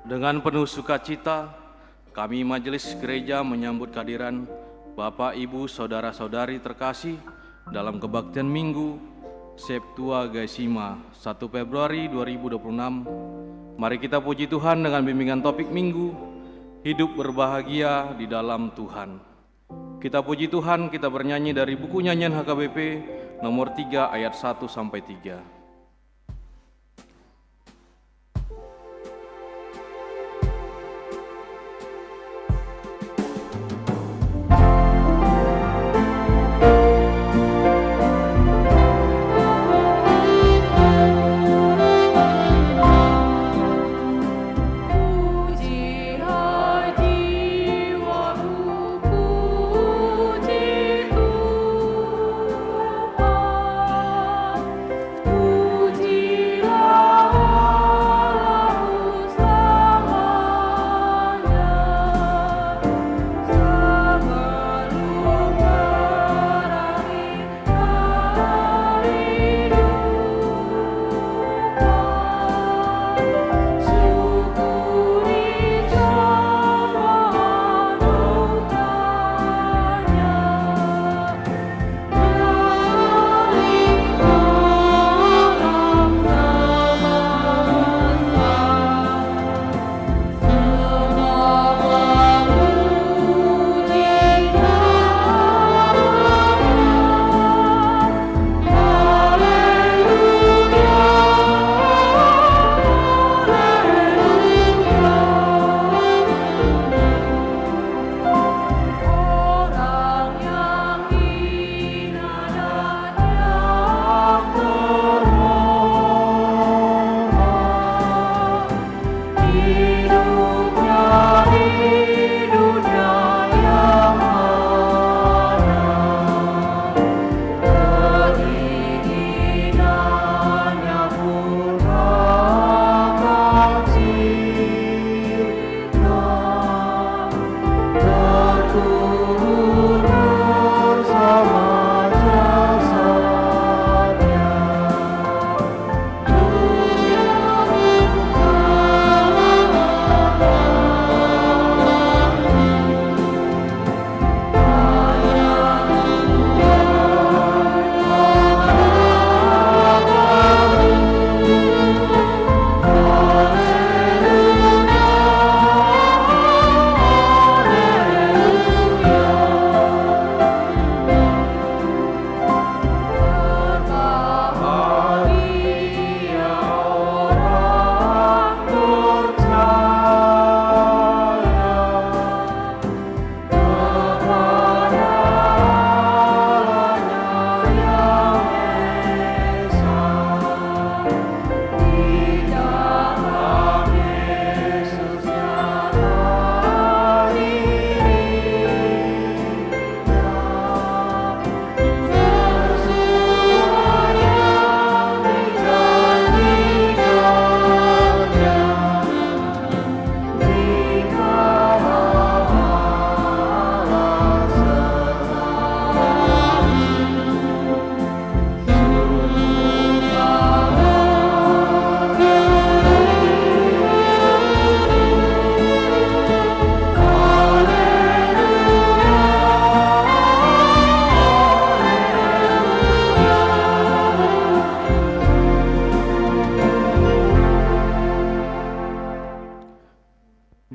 Dengan penuh sukacita, kami Majelis Gereja menyambut kehadiran Bapak, Ibu, Saudara-saudari terkasih dalam kebaktian Minggu Septuagesima 1 Februari 2026. Mari kita puji Tuhan dengan bimbingan topik Minggu, Hidup Berbahagia di Dalam Tuhan. Kita puji Tuhan, kita bernyanyi dari buku nyanyian HKBP nomor 3 ayat 1-3. Puji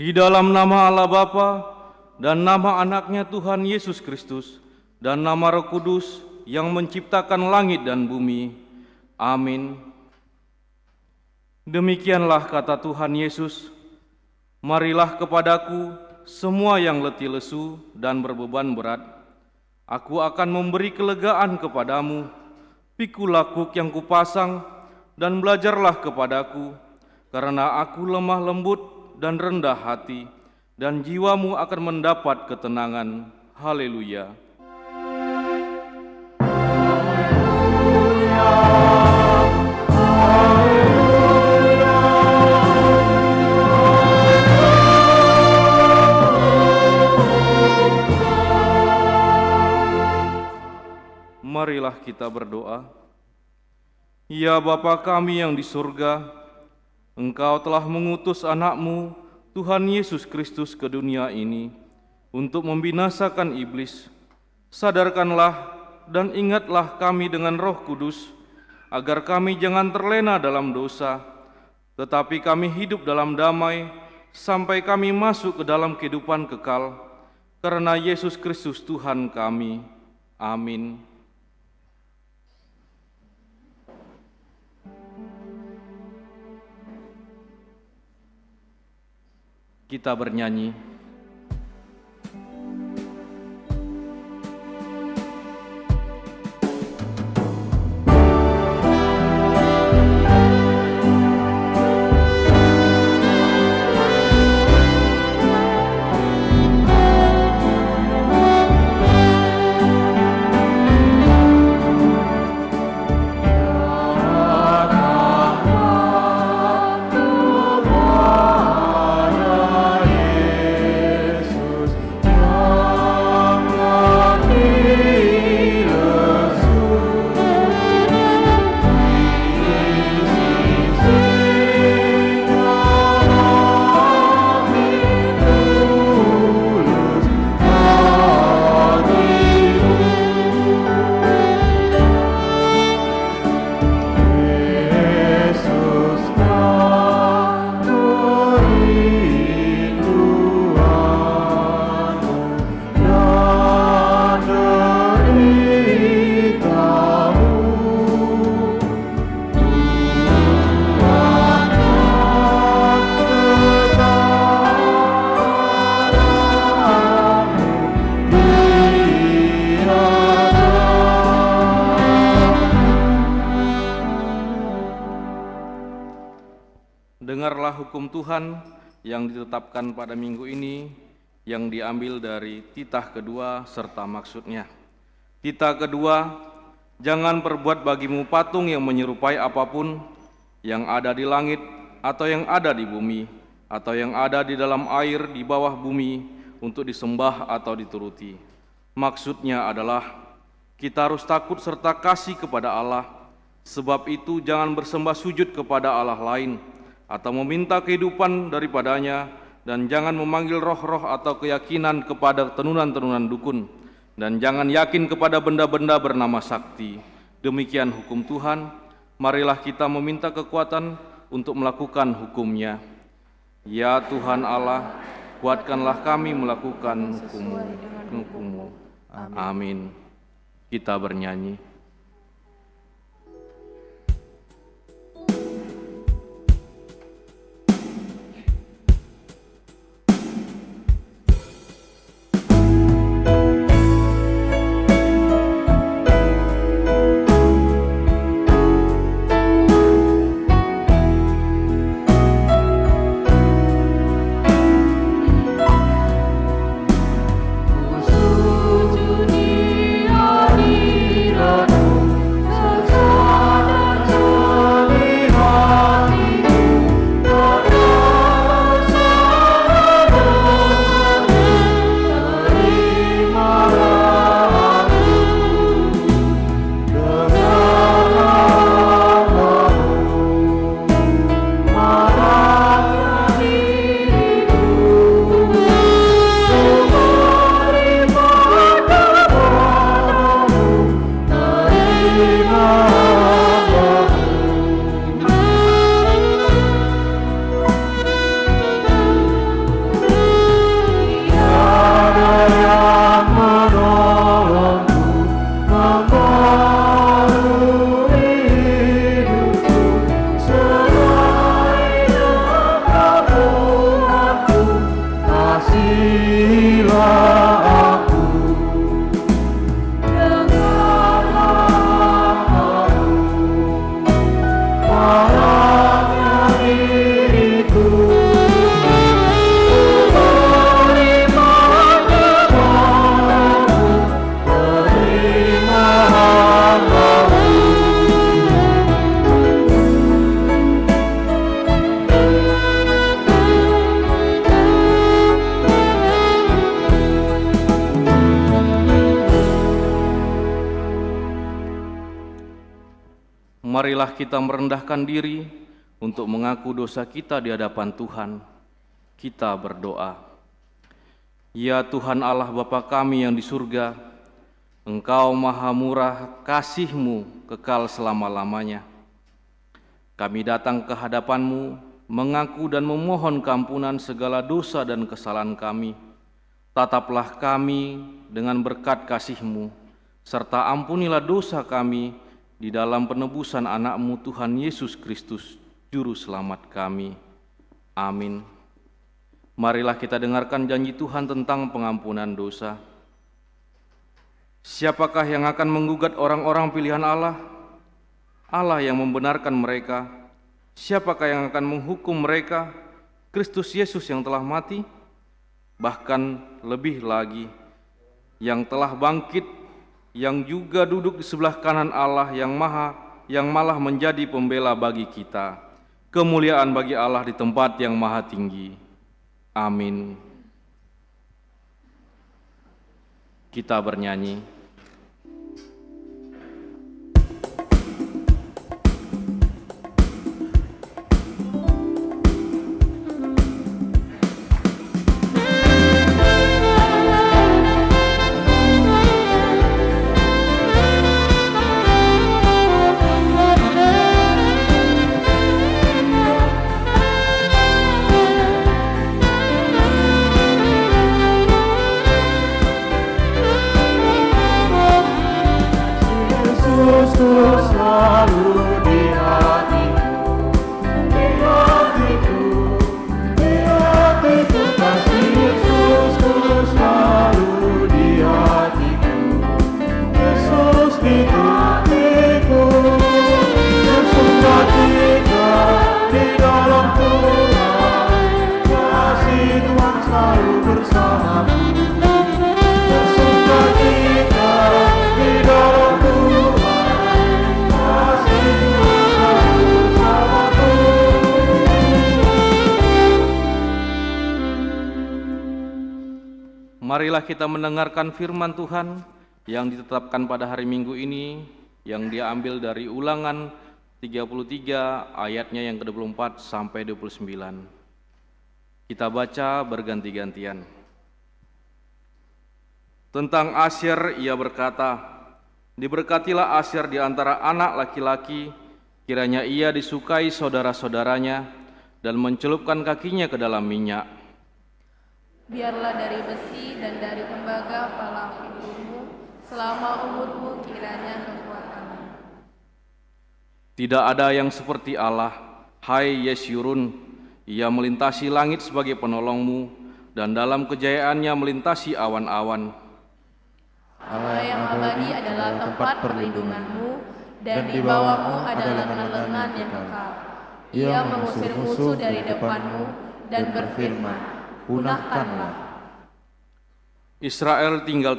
Di dalam nama Allah Bapa dan nama anaknya Tuhan Yesus Kristus dan nama Roh Kudus yang menciptakan langit dan bumi. Amin. Demikianlah kata Tuhan Yesus, marilah kepadaku semua yang letih lesu dan berbeban berat, aku akan memberi kelegaan kepadamu. Pikul lakuk yang kupasang dan belajarlah kepadaku, karena aku lemah lembut dan rendah hati, dan jiwamu akan mendapat ketenangan. Haleluya. Marilah kita berdoa. Ya Bapa kami yang di surga, Engkau telah mengutus anak-Mu, Tuhan Yesus Kristus ke dunia ini untuk membinasakan iblis. Sadarkanlah dan ingatlah kami dengan Roh Kudus, agar kami jangan terlena dalam dosa, tetapi kami hidup dalam damai sampai kami masuk ke dalam kehidupan kekal. Karena Yesus Kristus Tuhan kami. Amin. Kita bernyanyi. Dengarlah hukum Tuhan yang ditetapkan pada minggu ini, yang diambil dari titah kedua serta maksudnya. Titah kedua, jangan perbuat bagimu patung yang menyerupai apapun yang ada di langit atau yang ada di bumi atau yang ada di dalam air di bawah bumi untuk disembah atau dituruti. Maksudnya adalah kita harus takut serta kasih kepada Allah. Sebab itu jangan bersembah sujud kepada Allah lain atau meminta kehidupan daripadanya, dan jangan memanggil roh-roh atau keyakinan kepada tenunan-tenunan dukun, dan jangan yakin kepada benda-benda bernama sakti. Demikian hukum Tuhan. Marilah kita meminta kekuatan untuk melakukan hukum-Nya. Ya Tuhan Allah, kuatkanlah kami melakukan hukum-Mu. Amin. Kita bernyanyi. Sujud di hadirat marilah kita merendahkan diri untuk mengaku dosa kita di hadapan Tuhan. Kita berdoa. Ya Tuhan Allah Bapa kami yang di surga, Engkau maha murah, kasih-Mu kekal selama-lamanya. Kami datang ke hadapan-Mu, mengaku dan memohon keampunan segala dosa dan kesalahan kami. Tataplah kami dengan berkat kasih-Mu, serta ampunilah dosa kami di dalam penebusan anak-Mu Tuhan Yesus Kristus, Juru Selamat kami. Amin. Marilah kita dengarkan janji Tuhan tentang pengampunan dosa. Siapakah yang akan menggugat orang-orang pilihan Allah? Allah yang membenarkan mereka. Siapakah yang akan menghukum mereka? Kristus Yesus yang telah mati, bahkan lebih lagi, yang telah bangkit, yang juga duduk di sebelah kanan Allah yang malah menjadi pembela bagi kita. Kemuliaan bagi Allah di tempat yang maha tinggi. Amin. Kita bernyanyi. Marilah kita mendengarkan firman Tuhan yang ditetapkan pada hari Minggu ini, yang diambil dari Ulangan 33 ayatnya yang ke-24 sampai 29. Kita baca berganti-gantian. Tentang Asyer ia berkata, diberkatilah Asyer di antara anak laki-laki, kiranya ia disukai saudara-saudaranya dan mencelupkan kakinya ke dalam minyak. Biarlah dari besi dan dari tembaga pala pinggulmu, selama umurmu kiranya kekuatanmu. Tidak ada yang seperti Allah, hai Yesyurun, ia melintasi langit sebagai penolongmu, dan dalam kejayaannya melintasi awan-awan. Allah yang abadi adalah tempat perlindunganmu, dan di bawahmu adalah lengan yang kekal. Ia mengusir musuh dari depanmu dan berfirman, punahkanlah. Israel tinggal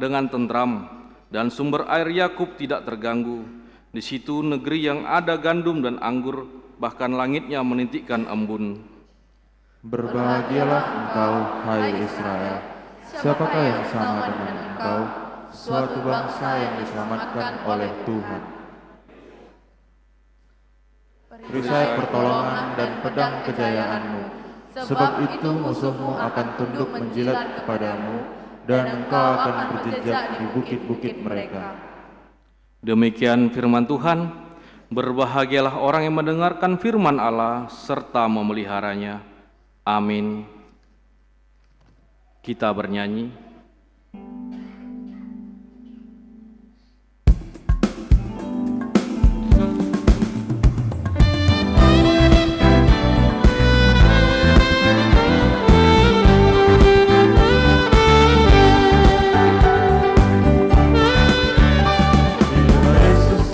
dengan tentram, dan sumber air Yakub tidak terganggu. Di situ negeri yang ada gandum dan anggur, bahkan langitnya menitikkan embun. Berbahagialah engkau, hai Israel. Siapakah yang sama dengan engkau, suatu bangsa yang diselamatkan oleh Tuhan? Perisai pertolongan dan pedang kejayaanmu, sebab itu musuhmu akan tunduk menjilat kepadamu, dan engkau akan berjejak di bukit-bukit mereka. Demikian firman Tuhan. Berbahagialah orang yang mendengarkan firman Allah serta memeliharanya. Amin. Kita bernyanyi. Yesus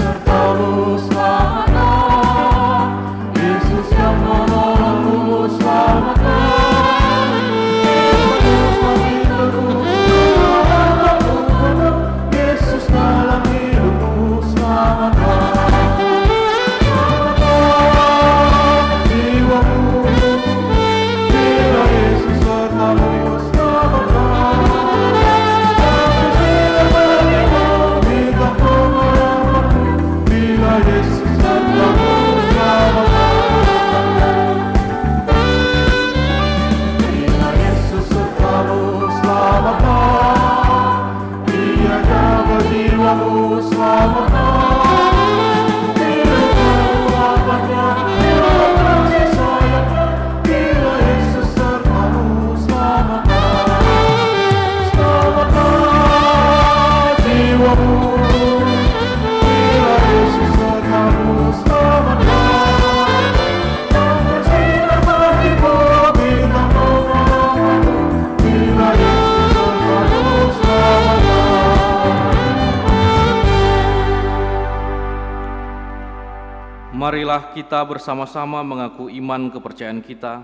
marilah kita bersama-sama mengaku iman kepercayaan kita,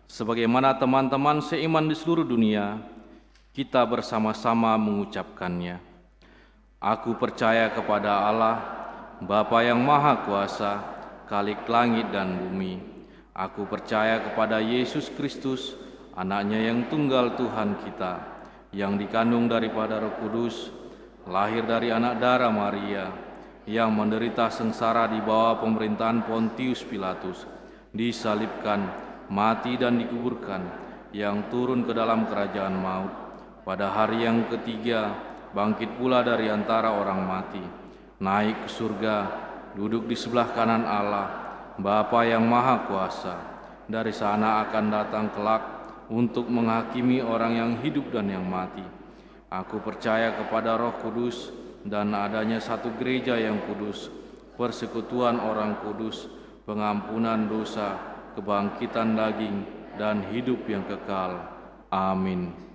sebagaimana teman-teman seiman di seluruh dunia, kita bersama-sama mengucapkannya. Aku percaya kepada Allah, Bapa yang Maha Kuasa, Khalik langit dan bumi. Aku percaya kepada Yesus Kristus, Anaknya yang tunggal Tuhan kita, yang dikandung daripada Roh Kudus, lahir dari anak darah Maria, yang menderita sengsara di bawah pemerintahan Pontius Pilatus, disalibkan, mati dan dikuburkan, yang turun ke dalam kerajaan maut. Pada hari yang ketiga, bangkit pula dari antara orang mati, naik ke surga, duduk di sebelah kanan Allah, Bapa yang Maha Kuasa. Dari sana akan datang kelak untuk menghakimi orang yang hidup dan yang mati. Aku percaya kepada Roh Kudus dan adanya satu gereja yang kudus, persekutuan orang kudus, pengampunan dosa, kebangkitan daging, dan hidup yang kekal. Amin.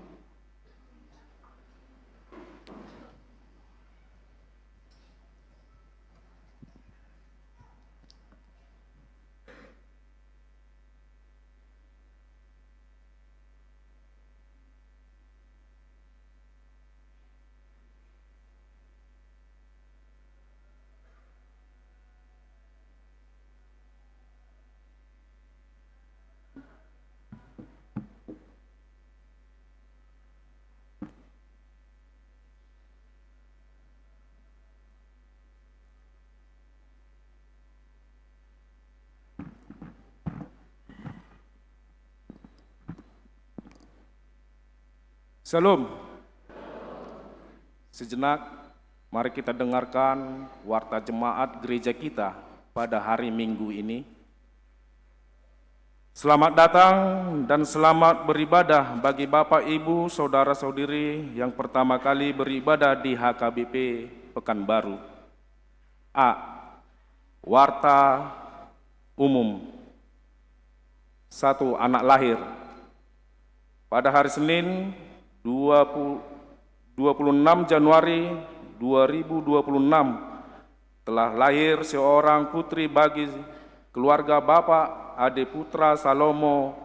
Salam. Sejenak, mari kita dengarkan warta jemaat gereja kita pada hari Minggu ini. Selamat datang dan selamat beribadah bagi Bapak, Ibu, Saudara-saudari yang pertama kali beribadah di HKBP Pekanbaru. A. Warta umum. 1. Anak lahir. Pada hari Senin 26 Januari 2026 telah lahir seorang putri bagi keluarga Bapak Ade Putra Salomo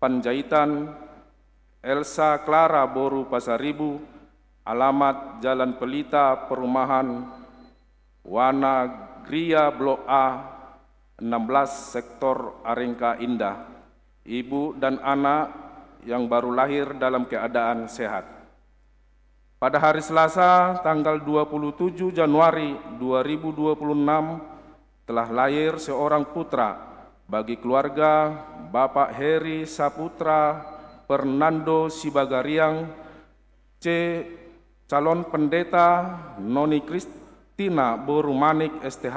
Panjaitan, Elsa Clara Boru Pasaribu, alamat Jalan Pelita, Perumahan Wana Gria Blok A 16, Sektor Arengka Indah. Ibu dan anak yang baru lahir dalam keadaan sehat. Pada hari Selasa, tanggal 27 Januari 2026, telah lahir seorang putra bagi keluarga Bapak Heri Saputra Fernando Sibagariang, C. Calon Pendeta Noni Kristina Boru Manik STH,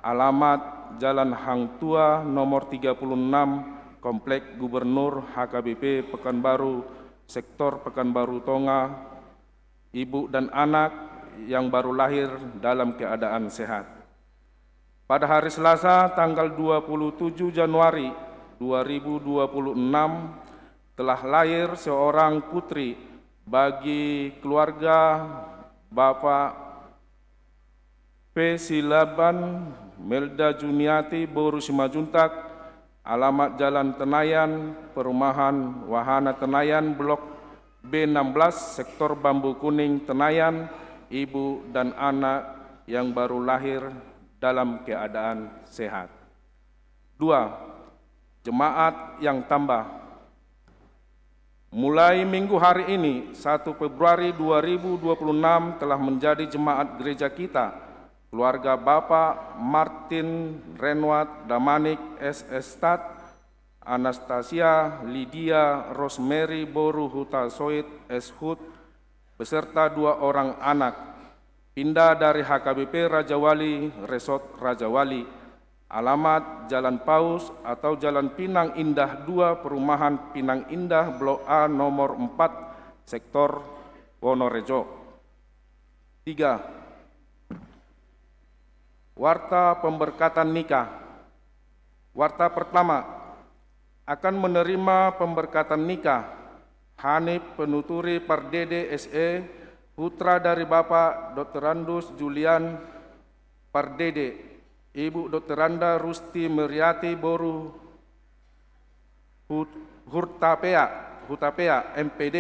alamat Jalan Hang Tua nomor 36, Komplek Gubernur HKBP Pekanbaru, Sektor Pekanbaru Tonga. Ibu dan anak yang baru lahir dalam keadaan sehat. Pada hari Selasa tanggal 27 Januari 2026 telah lahir seorang putri bagi keluarga Bapak P. Silaban Melda Juniati Boru Simajuntak, alamat Jalan Tenayan, Perumahan Wahana Tenayan, Blok B16, Sektor Bambu Kuning, Tenayan. Ibu dan anak yang baru lahir dalam keadaan sehat. 2. Jemaat yang tambah. Mulai minggu hari ini, 1 Februari 2026 telah menjadi jemaat gereja kita, keluarga Bapak Martin Renwat Damanik S.Estat, Anastasia Lydia Rosemary Boru Huta Soit S.Hut, beserta 2 orang anak, pindah dari HKBP Rajawali, Resort Rajawali, alamat Jalan Paus atau Jalan Pinang Indah 2, Perumahan Pinang Indah, Blok A nomor 4, Sektor Wonorejo. 3. Warta pemberkatan nikah. Warta pertama, akan menerima pemberkatan nikah Hanif Penuturi Pardede SE, putra dari Bapak Dr. Randus Julian Pardede, Ibu Dr. Randa Rusti Meriati Boru Hutapea, MPD,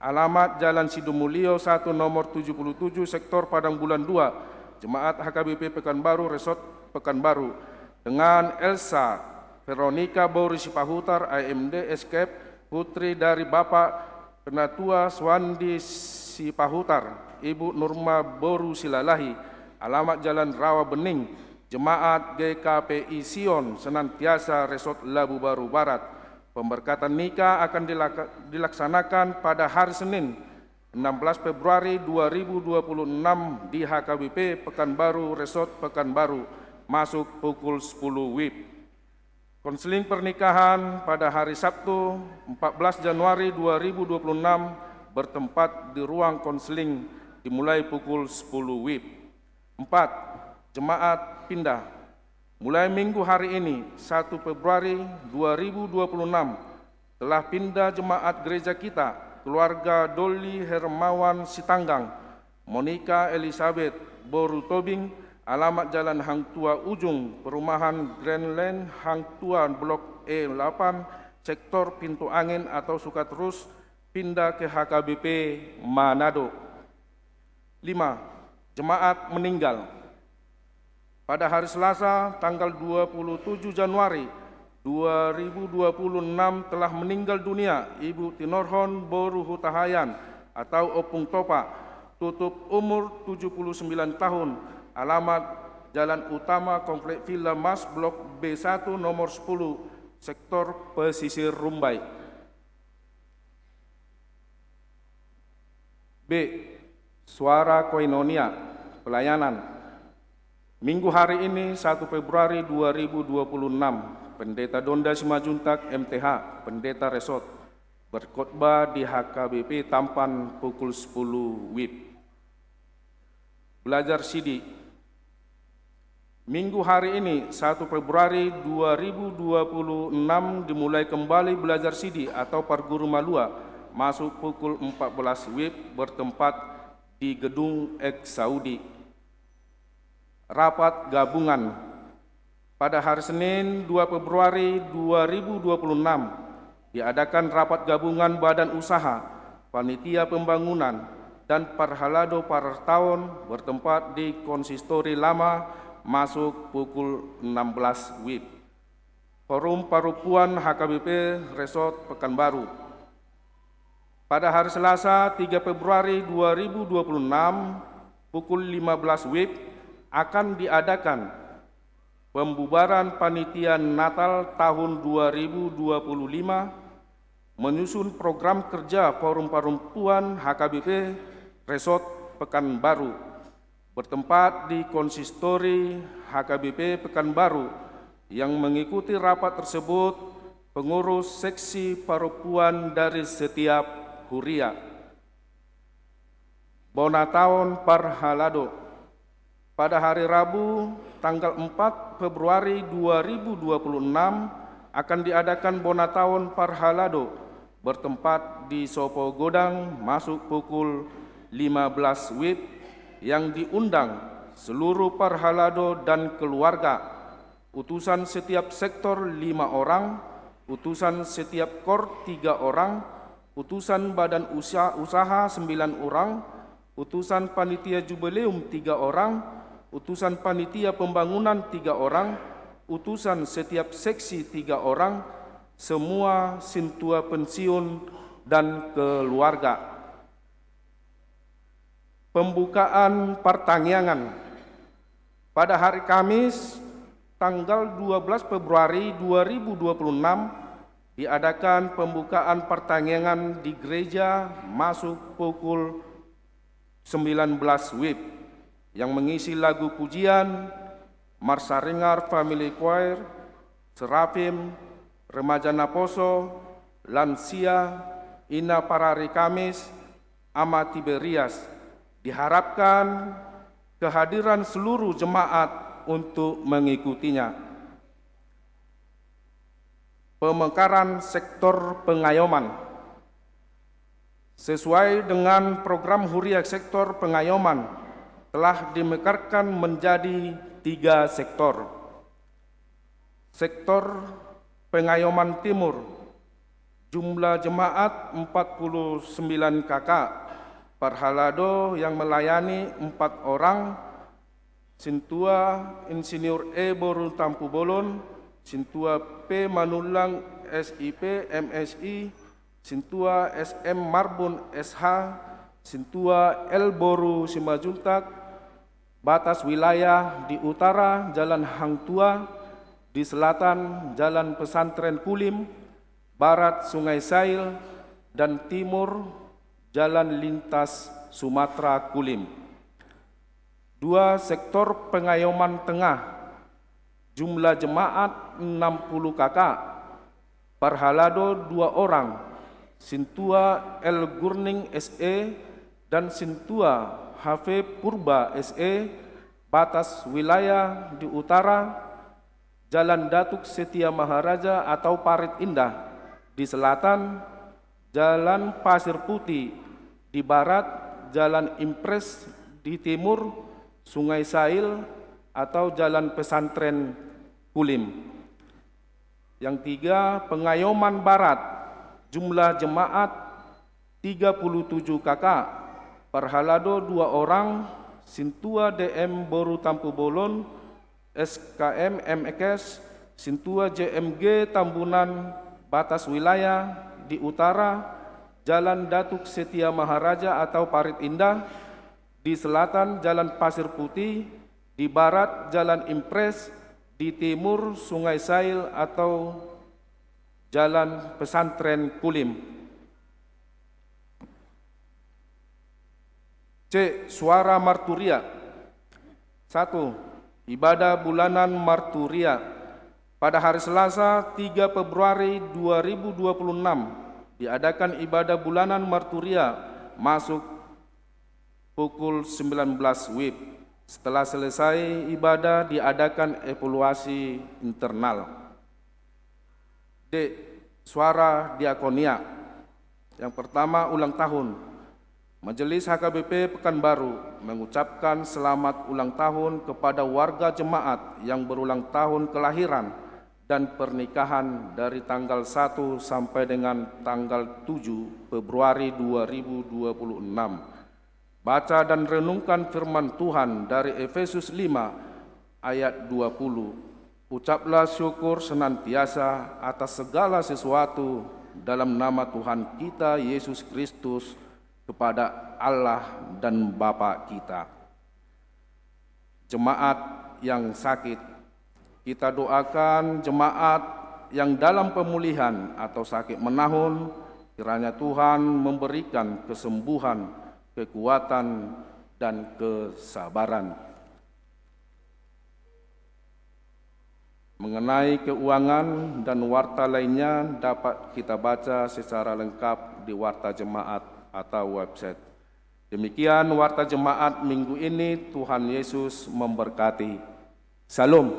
alamat Jalan Sidumulyo 1 nomor 77 Sektor Padang Bulan 2, Jemaat HKBP Pekanbaru, Resort Pekanbaru, dengan Elsa Veronica Boru Sipahutar, AMD Escape, putri dari Bapak Penatua Swandi Sipahutar, Ibu Nurma Boru Silalahi, alamat Jalan Rawa Bening, Jemaat GKPI Sion Senantiasa Resort Labu Baru Barat. Pemberkatan nikah akan dilaksanakan pada hari Senin 16 Februari 2026 di HKBP Pekanbaru Resort Pekanbaru, masuk pukul 10 WIB. Konseling pernikahan pada hari Sabtu 14 Januari 2026 bertempat di ruang konseling dimulai pukul 10 WIB. 4. Jemaat pindah. Mulai minggu hari ini, 1 Februari 2026, telah pindah jemaat gereja kita, keluarga Doli Hermawan Sitanggang, Monica Elizabeth Boru Tobing, alamat Jalan Hang Tua Ujung, Perumahan Grandland Hang Tua Blok E8, Sektor Pintu Angin atau Sukaterus, pindah ke HKBP Manado. 5. Jemaat meninggal. Pada hari Selasa, tanggal 27 Januari 2026 telah meninggal dunia Ibu Tinorhon Boru Hutahayan atau Opung Topa, tutup umur 79 tahun, alamat Jalan Utama Komplek Villa Mas Blok B1 nomor 10, Sektor Pesisir Rumbai. B. Suara Koinonia, pelayanan. Minggu hari ini 1 Februari 2026, Pendeta Donda Simajuntak MTH, Pendeta Resort, berkhotbah di HKBP Tampan pukul 10 WIB. Belajar CD. Minggu hari ini 1 Februari 2026 dimulai kembali belajar CD atau Parguru Malua, masuk pukul 14 WIB, bertempat di Gedung X Saudi. Rapat gabungan. Pada hari Senin 2 Februari 2026 diadakan rapat gabungan Badan Usaha, Panitia Pembangunan, dan Parhalado Partaun bertempat di Konsistori Lama, masuk pukul 16 WIB. Forum Parupuan HKBP Resort Pekanbaru. Pada hari Selasa 3 Februari 2026 pukul 15 WIB akan diadakan pembubaran panitia Natal tahun 2025 menyusun program kerja Forum Perempuan HKBP Resort Pekanbaru, bertempat di Konsistori HKBP Pekanbaru. Yang mengikuti rapat tersebut pengurus seksi perempuan dari setiap huria. Bonataon Parhalado. Pada hari Rabu, tanggal 4 Februari 2026 akan diadakan Bonataon Parhalado bertempat di Sopo Godang, masuk pukul 15 WIB, yang diundang seluruh Parhalado dan keluarga, utusan setiap sektor 5 orang, utusan setiap kor 3 orang, utusan badan usaha 9 orang, utusan panitia jubileum 3 orang, utusan panitia pembangunan 3 orang, utusan setiap seksi 3 orang, semua sintua pensiun dan keluarga. Pembukaan pertangyangan. Pada hari Kamis, tanggal 12 Februari 2026, diadakan pembukaan pertangyangan di gereja, masuk pukul 19 WIB. Yang mengisi lagu pujian, Marsaringar Family Choir, Serafim, Remaja Naposo, Lansia, Ina Parari Kamis, Ama Tiberias. Diharapkan kehadiran seluruh jemaat untuk mengikutinya. Pemekaran sektor pengayoman. Sesuai dengan program Huria Sektor Pengayoman, telah dimekarkan menjadi 3 sektor. Sektor Pengayoman Timur, jumlah jemaat 49 kakak, Parhalado yang melayani 4 orang, Sintua Insinyur E. Boru Tampu Bolon, Sintua P. Manulang SIP MSI, Sintua SM Marbun SH, Sintua L. Boru Simajuntak. Batas wilayah di utara Jalan Hang Tua, di selatan Jalan Pesantren Kulim, barat Sungai Sail, dan timur Jalan Lintas Sumatera Kulim. 2 sektor pengayoman tengah, jumlah jemaat 60 kakak, Parhalado 2 orang, Sintua L. Gurning SE dan Sintua HV Purba SE. Batas wilayah di utara Jalan Datuk Setia Maharaja atau Parit Indah, di selatan Jalan Pasir Putih, di barat Jalan Impres, di timur Sungai Sail atau Jalan Pesantren Kulim. Yang 3, Pengayoman Barat, jumlah jemaat 37 kakak, Parhalado 2 orang, Sintua DM Boru Tampu Bolon, SKM MEKS, Sintua JMG Tambunan. Batas wilayah di utara Jalan Datuk Setia Maharaja atau Parit Indah, di selatan Jalan Pasir Putih, di barat Jalan Impres, di timur Sungai Sail atau Jalan Pesantren Kulim. C. Suara Marturia. 1. Ibadah bulanan Marturia. Pada hari Selasa 3 Februari 2026 diadakan ibadah bulanan Marturia masuk pukul 19 WIB. Setelah selesai ibadah diadakan evaluasi internal. D. Suara Diakonia. Yang pertama, ulang tahun. Majelis HKBP Pekanbaru mengucapkan selamat ulang tahun kepada warga jemaat yang berulang tahun kelahiran dan pernikahan dari tanggal 1 sampai dengan tanggal 7 Februari 2026. Baca dan renungkan firman Tuhan dari Efesus 5 ayat 20. Ucaplah syukur senantiasa atas segala sesuatu dalam nama Tuhan kita Yesus Kristus kepada Allah dan Bapa kita. Jemaat yang sakit, kita doakan jemaat yang dalam pemulihan atau sakit menahun, kiranya Tuhan memberikan kesembuhan, kekuatan, dan kesabaran. Mengenai keuangan dan warta lainnya dapat kita baca secara lengkap di Warta Jemaat atau website. Demikian Warta Jemaat minggu ini. Tuhan Yesus memberkati. Salam.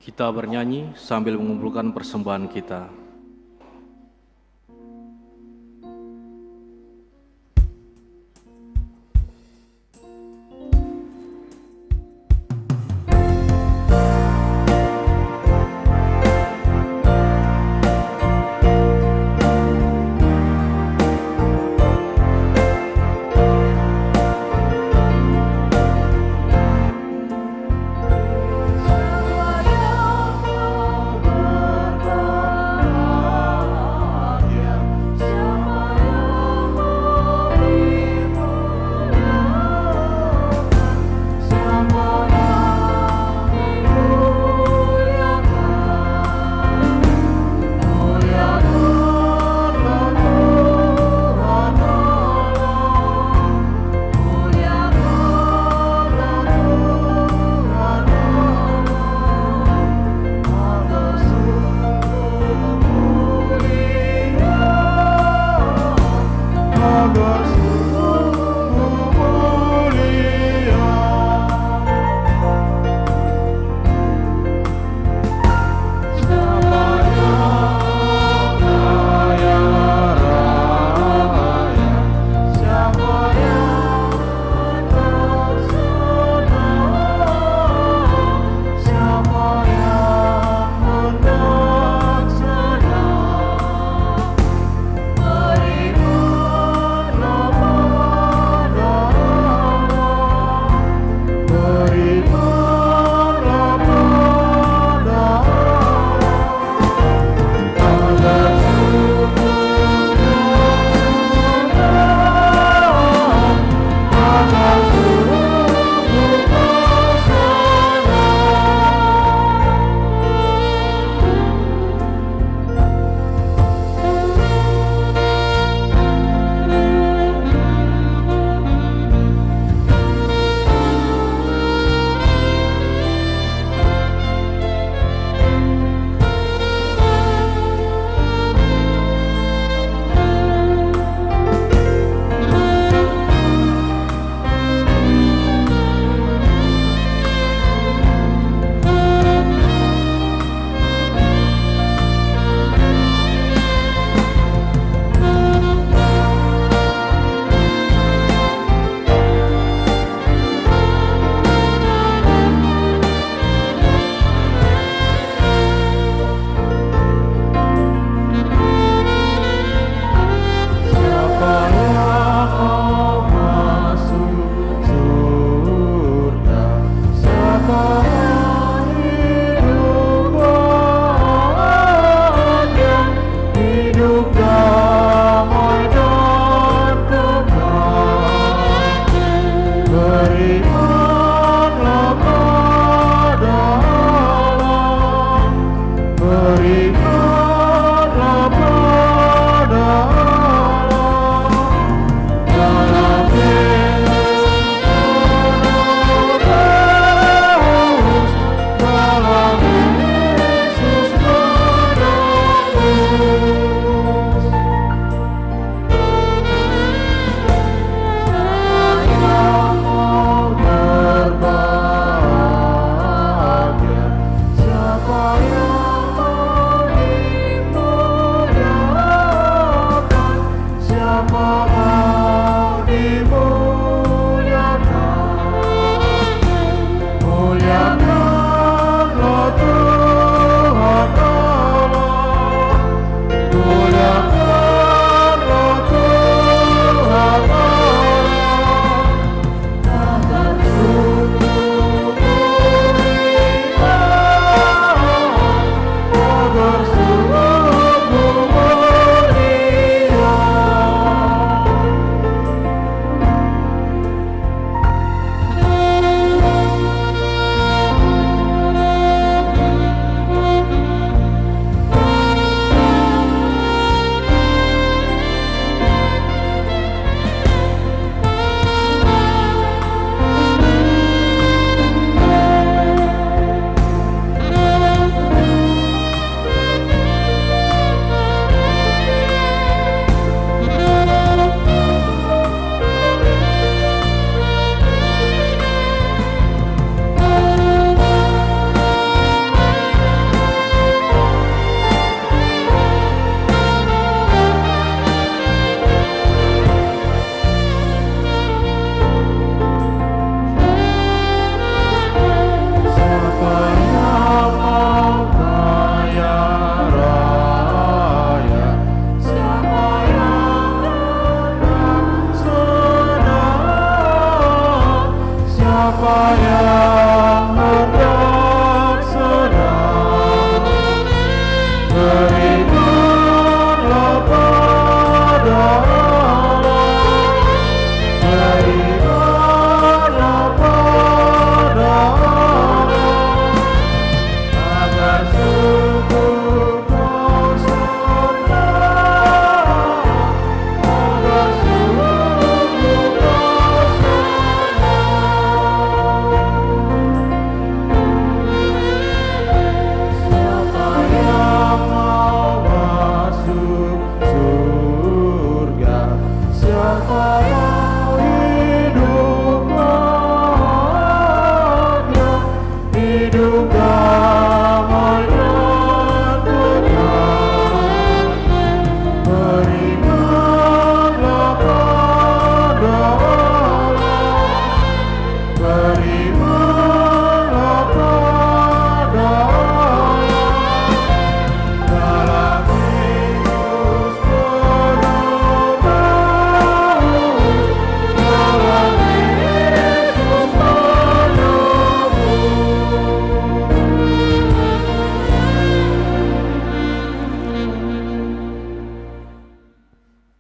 Kita bernyanyi sambil mengumpulkan persembahan kita. Jiwa yang kau berbahagia,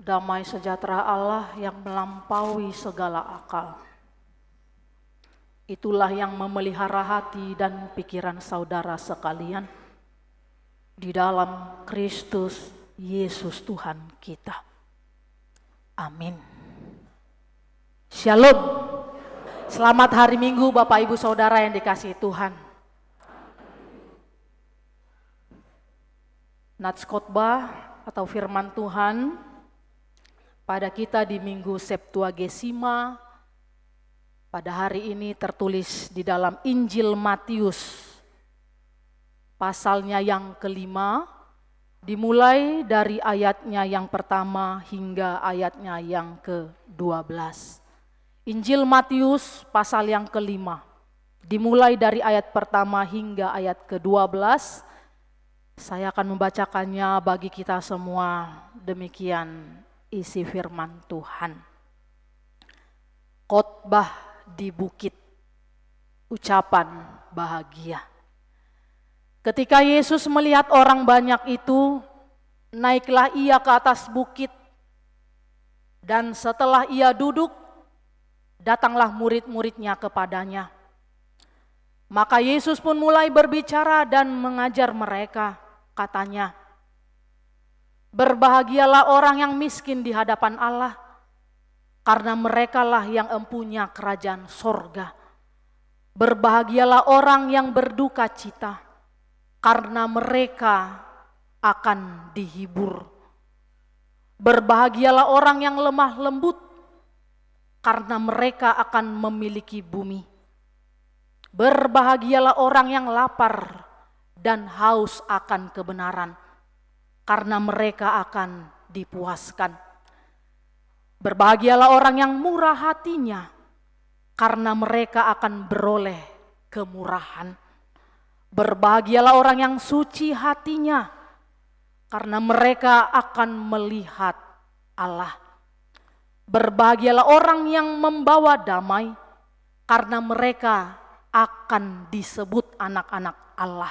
damai sejahtera Allah yang melampaui segala akal. Itulah yang memelihara hati dan pikiran saudara sekalian di dalam Kristus Yesus Tuhan kita. Amin. Shalom. Selamat hari Minggu Bapak Ibu Saudara yang dikasihi Tuhan. Nats khotbah atau firman Tuhan pada kita di Minggu Septuagesima pada hari ini tertulis di dalam Injil Matius pasalnya yang kelima, dimulai dari ayatnya yang pertama hingga ayatnya yang ke-12. Injil Matius pasal yang kelima, dimulai dari ayat pertama hingga ayat ke-12. Saya akan membacakannya bagi kita semua. Demikian isi firman Tuhan. Khotbah di bukit, ucapan bahagia. Ketika Yesus melihat orang banyak itu, naiklah ia ke atas bukit, dan setelah ia duduk, datanglah murid-muridnya kepadanya. Maka Yesus pun mulai berbicara dan mengajar mereka, katanya, "Berbahagialah orang yang miskin di hadapan Allah, karena merekalah yang empunya kerajaan sorga. Berbahagialah orang yang berduka cita, karena mereka akan dihibur. Berbahagialah orang yang lemah lembut, karena mereka akan memiliki bumi. Berbahagialah orang yang lapar dan haus akan kebenaran, karena mereka akan dipuaskan. Berbahagialah orang yang murah hatinya, karena mereka akan beroleh kemurahan. Berbahagialah orang yang suci hatinya, karena mereka akan melihat Allah. Berbahagialah orang yang membawa damai, karena mereka akan disebut anak-anak Allah.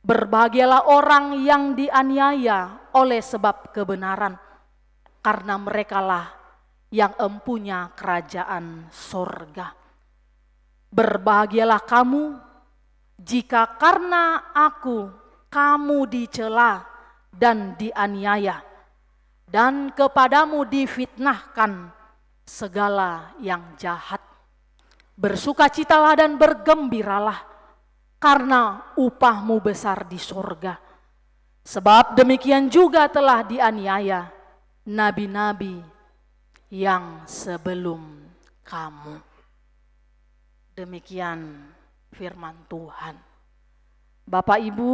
Berbahagialah orang yang dianiaya oleh sebab kebenaran, karena merekalah yang empunya kerajaan sorga. Berbahagialah kamu jika karena aku kamu dicela dan dianiaya, dan kepadamu difitnahkan segala yang jahat. Bersukacitalah dan bergembiralah, karena upahmu besar di sorga. Sebab demikian juga telah dianiaya nabi-nabi yang sebelum kamu." Demikian firman Tuhan. Bapak, Ibu,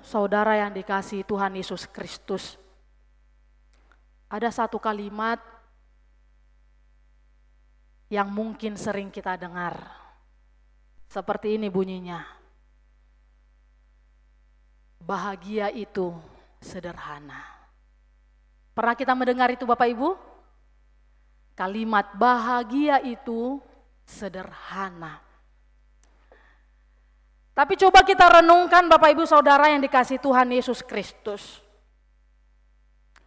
Saudara yang dikasihi Tuhan Yesus Kristus, ada satu kalimat yang mungkin sering kita dengar. Seperti ini bunyinya, bahagia itu sederhana. Pernah kita mendengar itu Bapak Ibu? Kalimat bahagia itu sederhana. Tapi coba kita renungkan Bapak Ibu Saudara yang dikasihi Tuhan Yesus Kristus.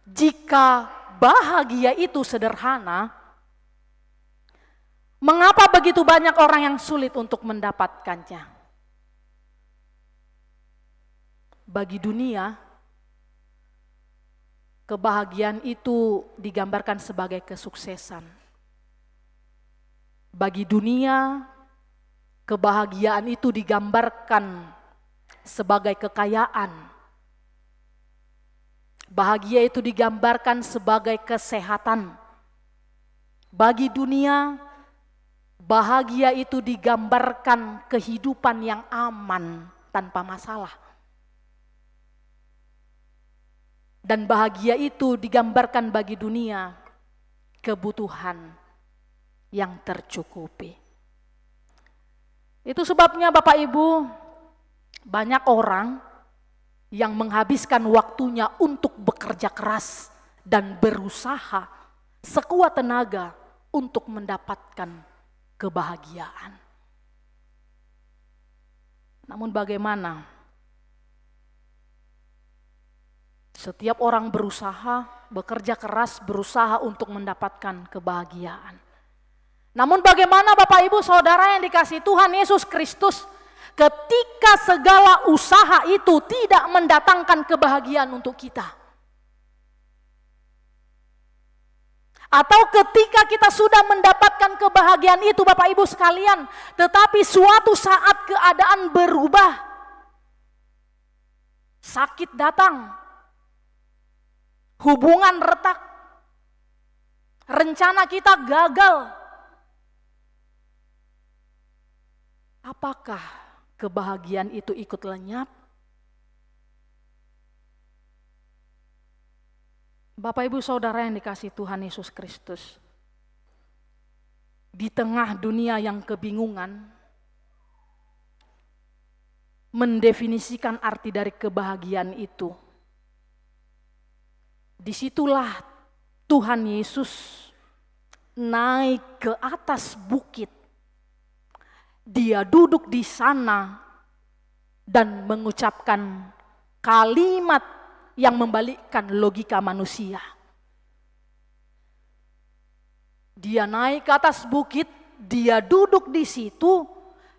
Jika bahagia itu sederhana, mengapa begitu banyak orang yang sulit untuk mendapatkannya? Bagi dunia, kebahagiaan itu digambarkan sebagai kesuksesan. Bagi dunia, kebahagiaan itu digambarkan sebagai kekayaan. Bahagia itu digambarkan sebagai kesehatan. Bagi dunia, bahagia itu digambarkan kehidupan yang aman tanpa masalah. Dan bahagia itu digambarkan bagi dunia kebutuhan yang tercukupi. Itu sebabnya Bapak Ibu, banyak orang yang menghabiskan waktunya untuk bekerja keras dan berusaha sekuat tenaga untuk mendapatkan kebahagiaan. Namun bagaimana Setiap orang berusaha, bekerja keras, berusaha untuk mendapatkan kebahagiaan. Namun bagaimana Bapak Ibu Saudara yang dikasihi Tuhan Yesus Kristus, ketika segala usaha itu tidak mendatangkan kebahagiaan untuk kita? Atau ketika kita sudah mendapatkan kebahagiaan itu Bapak Ibu sekalian, tetapi suatu saat keadaan berubah, sakit datang, hubungan retak, rencana kita gagal. Apakah kebahagiaan itu ikut lenyap? Bapak Ibu Saudara yang dikasihi Tuhan Yesus Kristus, di tengah dunia yang kebingungan, mendefinisikan arti dari kebahagiaan itu, disitulah Tuhan Yesus naik ke atas bukit. Dia duduk di sana dan mengucapkan kalimat yang membalikkan logika manusia. Dia naik ke atas bukit, dia duduk di situ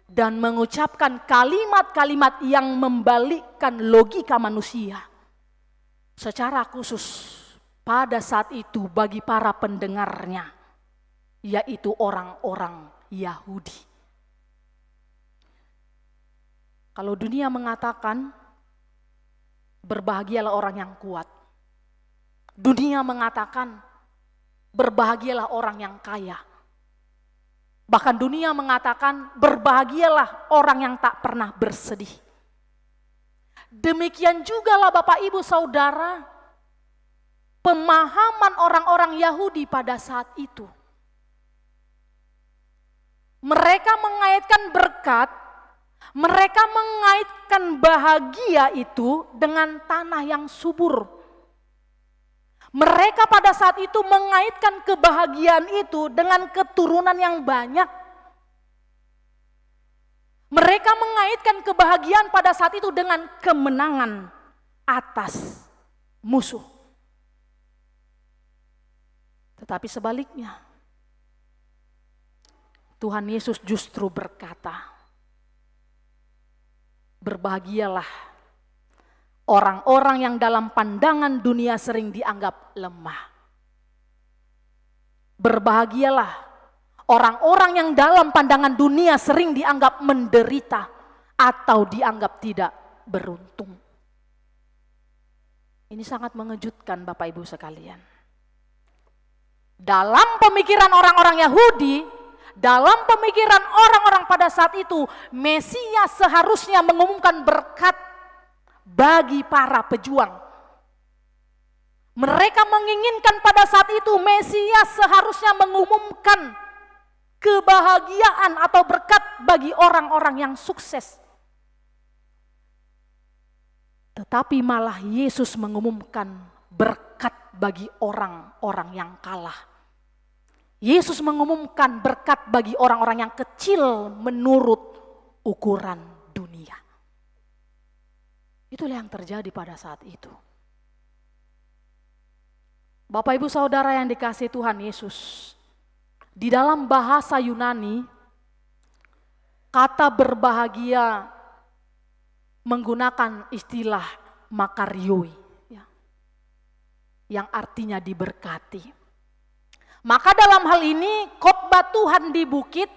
dan mengucapkan kalimat-kalimat yang membalikkan logika manusia. Secara khusus pada saat itu bagi para pendengarnya, yaitu orang-orang Yahudi. Kalau dunia mengatakan berbahagialah orang yang kuat, dunia mengatakan berbahagialah orang yang kaya, bahkan dunia mengatakan berbahagialah orang yang tak pernah bersedih. Demikian jugalah Bapak Ibu Saudara pemahaman orang-orang Yahudi pada saat itu. Mereka mengaitkan berkat, mereka mengaitkan bahagia itu dengan tanah yang subur. Mereka pada saat itu mengaitkan kebahagiaan itu dengan keturunan yang banyak. Mereka mengaitkan kebahagiaan pada saat itu dengan kemenangan atas musuh. Tetapi sebaliknya, Tuhan Yesus justru berkata, berbahagialah orang-orang yang dalam pandangan dunia sering dianggap lemah. Berbahagialah orang-orang yang dalam pandangan dunia sering dianggap menderita atau dianggap tidak beruntung. Ini sangat mengejutkan Bapak Ibu sekalian. Dalam pemikiran orang-orang Yahudi, dalam pemikiran orang-orang pada saat itu, Mesias seharusnya mengumumkan berkat bagi para pejuang. Mereka menginginkan pada saat itu Mesias seharusnya mengumumkan kebahagiaan atau berkat bagi orang-orang yang sukses. Tetapi malah Yesus mengumumkan berkat bagi orang-orang yang kalah. Yesus mengumumkan berkat bagi orang-orang yang kecil menurut ukuran dunia. Itulah yang terjadi pada saat itu. Bapak Ibu Saudara yang dikasihi Tuhan Yesus, di dalam bahasa Yunani, kata berbahagia menggunakan istilah makarioi, ya, yang artinya diberkati. Maka dalam hal ini khotbah Tuhan di bukit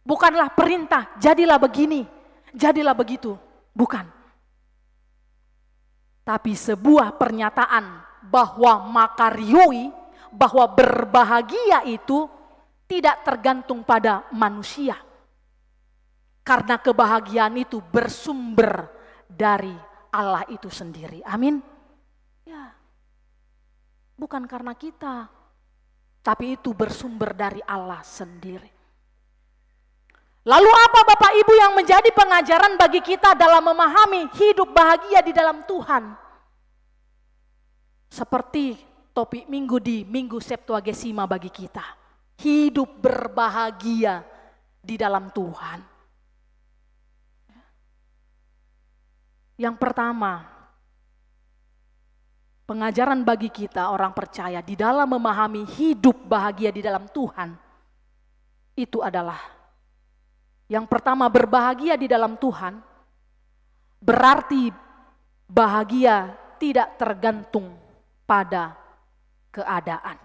bukanlah perintah, jadilah begini, jadilah begitu, bukan. Tapi sebuah pernyataan bahwa makarioi, bahwa berbahagia itu tidak tergantung pada manusia. Karena kebahagiaan itu bersumber dari Allah itu sendiri. Amin. Ya. Bukan karena kita, tapi itu bersumber dari Allah sendiri. Lalu apa Bapak Ibu yang menjadi pengajaran bagi kita dalam memahami hidup bahagia di dalam Tuhan? Seperti topik minggu di Minggu Septuagesima bagi kita. Hidup berbahagia di dalam Tuhan. Yang pertama, pengajaran bagi kita orang percaya di dalam memahami hidup bahagia di dalam Tuhan, itu adalah yang pertama, berbahagia di dalam Tuhan berarti bahagia tidak tergantung pada keadaan.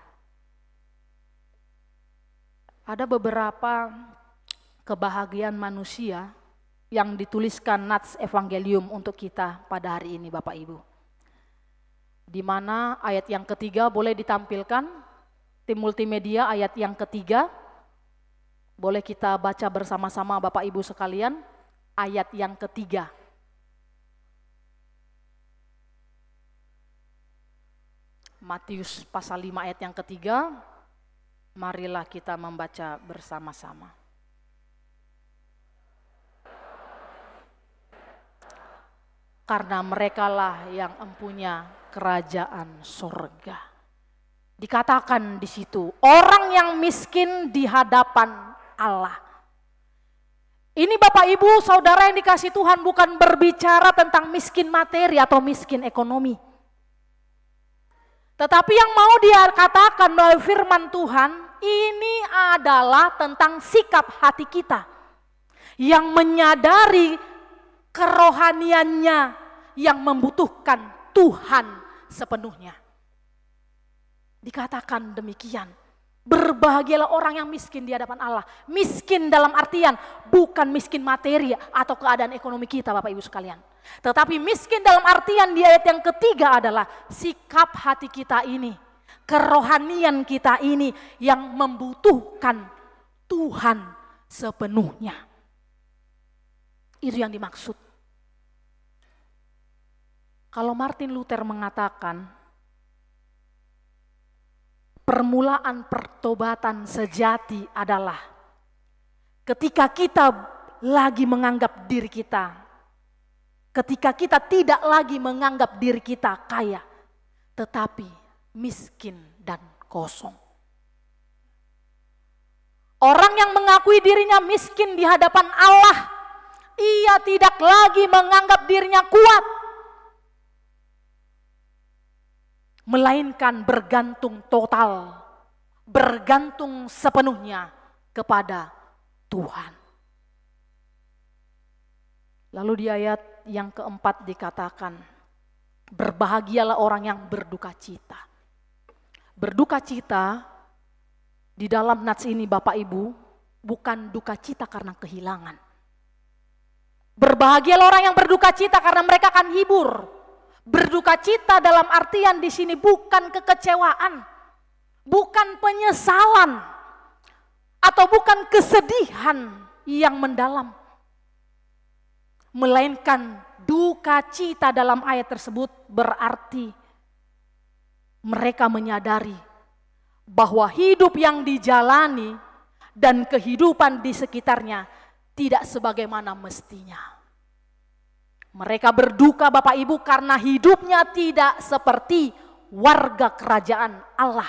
Ada beberapa kebahagiaan manusia yang dituliskan Nats Evangelium untuk kita pada hari ini Bapak Ibu. Di mana ayat yang ketiga boleh ditampilkan, tim multimedia ayat yang ketiga, boleh kita baca bersama-sama Bapak Ibu sekalian, ayat yang ketiga. Matius pasal 5 ayat yang ketiga, marilah kita membaca bersama-sama. Karena merekalah yang empunya kerajaan sorga. Dikatakan di situ, orang yang miskin di hadapan Allah. Ini Bapak Ibu, saudara yang dikasih Tuhan, bukan berbicara tentang miskin materi atau miskin ekonomi. Tetapi yang mau dia katakan melalui firman Tuhan, ini adalah tentang sikap hati kita. Yang menyadari kerohaniannya yang membutuhkan Tuhan sepenuhnya. Dikatakan demikian, berbahagialah orang yang miskin di hadapan Allah. Miskin dalam artian bukan miskin materi atau keadaan ekonomi kita Bapak Ibu sekalian. Tetapi miskin dalam artian di ayat yang ketiga adalah sikap hati kita ini, kerohanian kita ini yang membutuhkan Tuhan sepenuhnya. Itu yang dimaksud. Kalau Martin Luther mengatakan, permulaan pertobatan sejati adalah ketika kita lagi menganggap diri kita, ketika kita tidak lagi menganggap diri kita kaya, tetapi miskin dan kosong. Orang yang mengakui dirinya miskin di hadapan Allah, ia tidak lagi menganggap dirinya kuat, melainkan bergantung total, bergantung sepenuhnya kepada Tuhan. Lalu di ayat yang keempat dikatakan, berbahagialah orang yang berduka cita. Berduka cita di dalam nats ini Bapak Ibu, bukan duka cita karena kehilangan. Berbahagialah orang yang berduka cita karena mereka akan hibur. Berduka cita dalam artian di sini bukan kekecewaan, bukan penyesalan, atau bukan kesedihan yang mendalam. Melainkan duka cita dalam ayat tersebut berarti mereka menyadari bahwa hidup yang dijalani dan kehidupan di sekitarnya tidak sebagaimana mestinya. Mereka berduka Bapak Ibu karena hidupnya tidak seperti warga kerajaan Allah.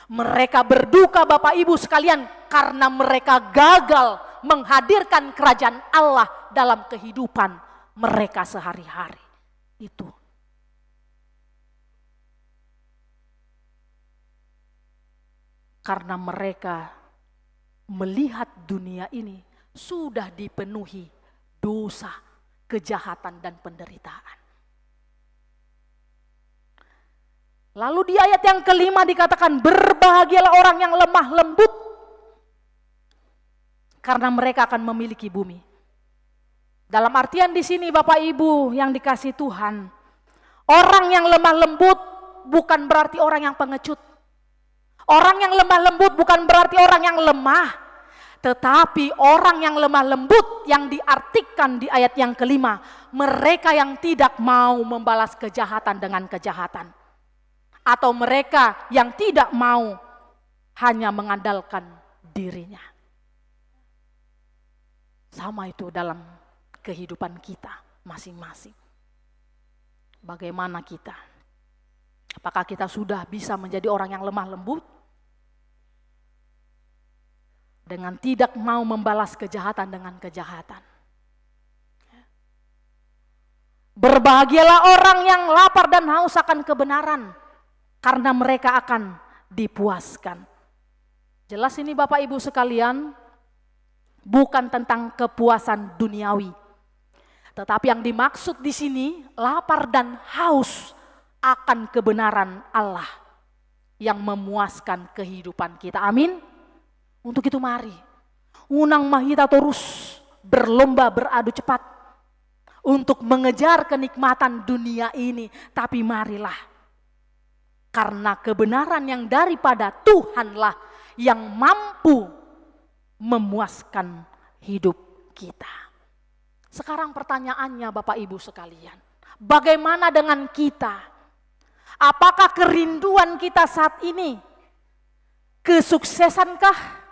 Mereka berduka Bapak Ibu sekalian karena mereka gagal menghadirkan kerajaan Allah dalam kehidupan mereka sehari-hari. Itu. Karena mereka melihat dunia ini sudah dipenuhi dosa, kejahatan dan penderitaan. Lalu di ayat yang kelima dikatakan, berbahagialah orang yang lemah lembut, karena mereka akan memiliki bumi. Dalam artian di sini Bapak Ibu yang dikasih Tuhan, orang yang lemah lembut bukan berarti orang yang pengecut. Orang yang lemah lembut bukan berarti orang yang lemah. Tetapi orang yang lemah lembut yang diartikan di ayat yang kelima, mereka yang tidak mau membalas kejahatan dengan kejahatan. Atau mereka yang tidak mau hanya mengandalkan dirinya. Sama itu dalam kehidupan kita masing-masing. Bagaimana kita? Apakah kita sudah bisa menjadi orang yang lemah lembut? Dengan tidak mau membalas kejahatan dengan kejahatan. Berbahagialah orang yang lapar dan haus akan kebenaran, karena mereka akan dipuaskan. Jelas ini Bapak Ibu sekalian, bukan tentang kepuasan duniawi. Tetapi yang dimaksud di sini lapar dan haus akan kebenaran Allah yang memuaskan kehidupan kita. Amin. Untuk itu mari unang mahita terus berlomba beradu cepat untuk mengejar kenikmatan dunia ini. Tapi marilah, karena kebenaran yang daripada Tuhanlah yang mampu memuaskan hidup kita. Sekarang pertanyaannya Bapak Ibu sekalian, bagaimana dengan kita? Apakah kerinduan kita saat ini kesuksesankah?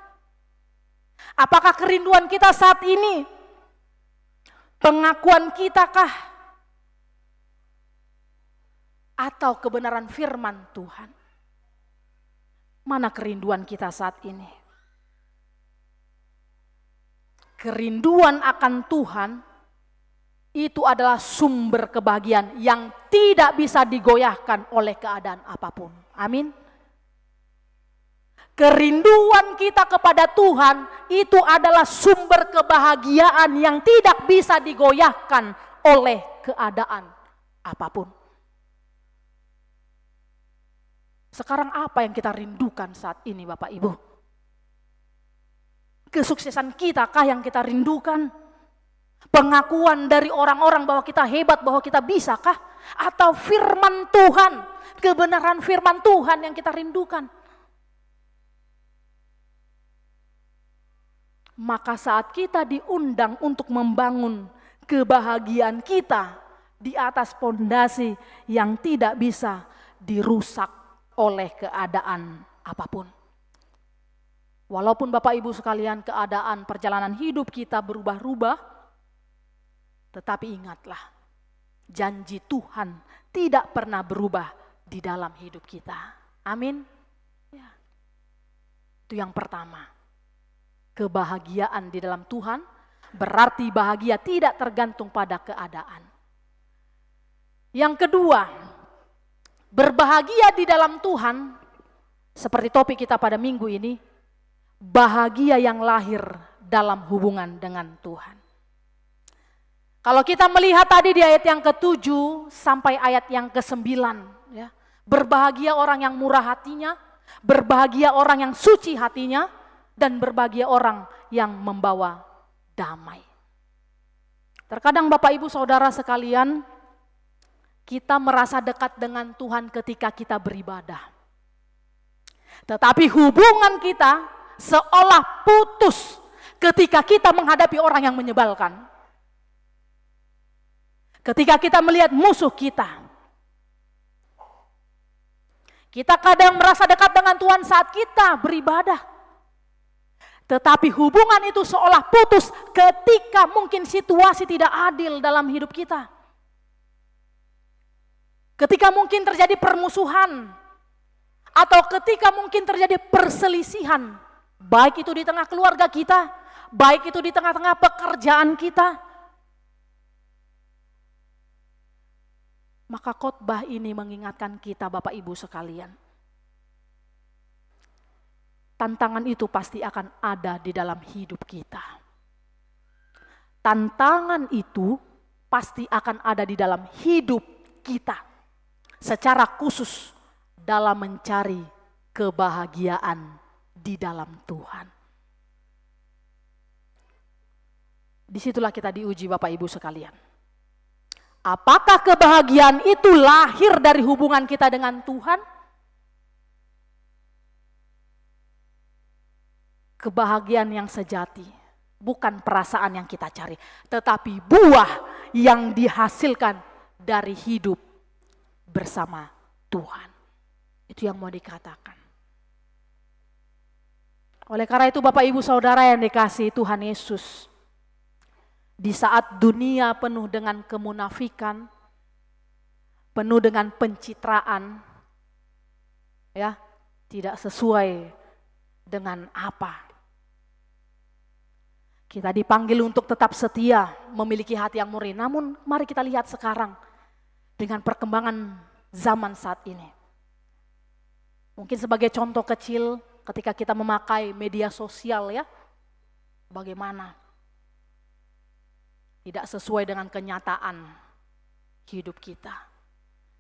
Apakah kerinduan kita saat ini pengakuan kita kah? Atau kebenaran firman Tuhan? Mana kerinduan kita saat ini? Kerinduan akan Tuhan itu adalah sumber kebahagiaan yang tidak bisa digoyahkan oleh keadaan apapun. Amin. Kerinduan kita kepada Tuhan itu adalah sumber kebahagiaan yang tidak bisa digoyahkan oleh keadaan apapun. Sekarang apa yang kita rindukan saat ini Bapak Ibu? Kesuksesan kita kah yang kita rindukan? Pengakuan dari orang-orang bahwa kita hebat, bahwa kita bisa kah? Atau firman Tuhan, kebenaran firman Tuhan yang kita rindukan? Maka saat kita diundang untuk membangun kebahagiaan kita di atas pondasi yang tidak bisa dirusak oleh keadaan apapun. Walaupun Bapak Ibu sekalian keadaan perjalanan hidup kita berubah-ubah, tetapi ingatlah, janji Tuhan tidak pernah berubah di dalam hidup kita. Amin. Ya. Itu yang pertama. Kebahagiaan di dalam Tuhan berarti bahagia tidak tergantung pada keadaan. Yang kedua, berbahagia di dalam Tuhan, seperti topik kita pada minggu ini, bahagia yang lahir dalam hubungan dengan Tuhan. Kalau kita melihat tadi di ayat yang ke-7 sampai ayat yang ke-9, ya, berbahagia orang yang murah hatinya, berbahagia orang yang suci hatinya, dan berbahagia orang yang membawa damai. Terkadang Bapak Ibu Saudara sekalian, kita merasa dekat dengan Tuhan ketika kita beribadah. Tetapi hubungan kita seolah putus ketika kita menghadapi orang yang menyebalkan. Ketika kita melihat musuh kita. Kita kadang merasa dekat dengan Tuhan saat kita beribadah. Tetapi hubungan itu seolah putus ketika mungkin situasi tidak adil dalam hidup kita. Ketika mungkin terjadi permusuhan. Atau ketika mungkin terjadi perselisihan. Baik itu di tengah keluarga kita. Baik itu di tengah-tengah pekerjaan kita. Maka khotbah ini mengingatkan kita Bapak Ibu sekalian. Tantangan itu pasti akan ada di dalam hidup kita. Tantangan itu pasti akan ada di dalam hidup kita. Secara khusus dalam mencari kebahagiaan di dalam Tuhan. Disitulah kita diuji Bapak Ibu sekalian. Apakah kebahagiaan itu lahir dari hubungan kita dengan Tuhan? Kebahagiaan yang sejati, bukan perasaan yang kita cari, tetapi buah yang dihasilkan dari hidup bersama Tuhan. Itu yang mau dikatakan. Oleh karena itu Bapak Ibu Saudara yang dikasihi Tuhan Yesus, di saat dunia penuh dengan kemunafikan, penuh dengan pencitraan, ya, tidak sesuai dengan apa. Kita dipanggil untuk tetap setia, memiliki hati yang murni. Namun mari kita lihat sekarang dengan perkembangan zaman saat ini. Mungkin sebagai contoh kecil ketika kita memakai media sosial ya, bagaimana tidak sesuai dengan kenyataan hidup kita.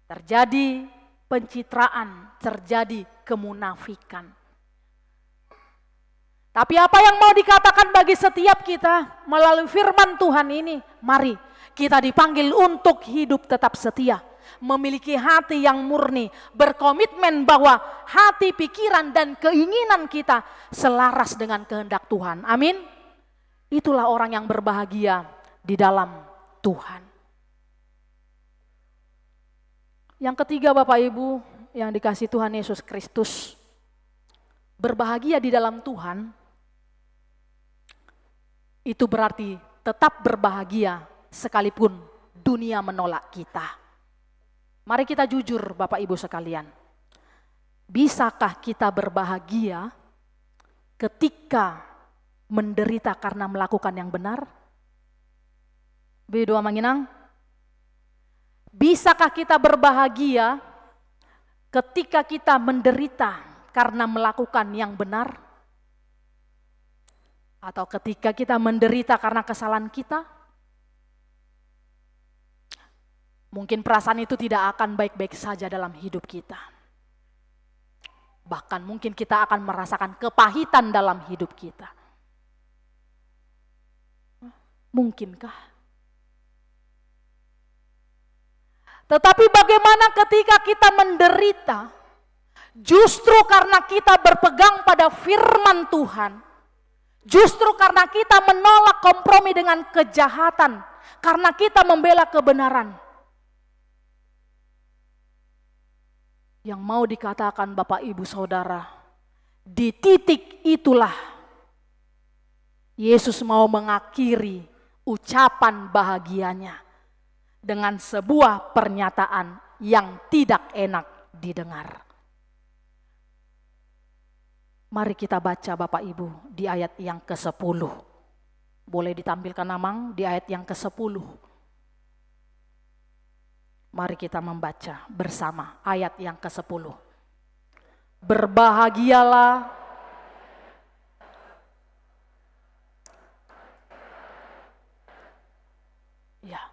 Terjadi pencitraan, terjadi kemunafikan. Tapi apa yang mau dikatakan bagi setiap kita melalui firman Tuhan ini? Mari kita dipanggil untuk hidup tetap setia, memiliki hati yang murni, berkomitmen bahwa hati, pikiran, dan keinginan kita selaras dengan kehendak Tuhan. Amin. Itulah orang yang berbahagia di dalam Tuhan. Yang ketiga, Bapak Ibu yang dikasihi Tuhan Yesus Kristus, berbahagia di dalam Tuhan itu berarti tetap berbahagia sekalipun dunia menolak kita. Mari kita jujur Bapak Ibu sekalian. Bisakah kita berbahagia ketika menderita karena melakukan yang benar? B2 Manginang. Bisakah kita berbahagia ketika kita menderita karena melakukan yang benar? Atau ketika kita menderita karena kesalahan kita? Mungkin perasaan itu tidak akan baik-baik saja dalam hidup kita. Bahkan mungkin kita akan merasakan kepahitan dalam hidup kita. Mungkinkah? Tetapi bagaimana ketika kita menderita, justru karena kita berpegang pada firman Tuhan, justru karena kita menolak kompromi dengan kejahatan, karena kita membela kebenaran. Yang mau dikatakan Bapak Ibu Saudara, di titik itulah Yesus mau mengakhiri ucapan bahagianya dengan sebuah pernyataan yang tidak enak didengar. Mari kita baca Bapak Ibu di ayat yang ke-10. Boleh ditampilkan Amang di ayat yang ke-10. Mari kita membaca bersama ayat yang ke-10. Berbahagialah ya.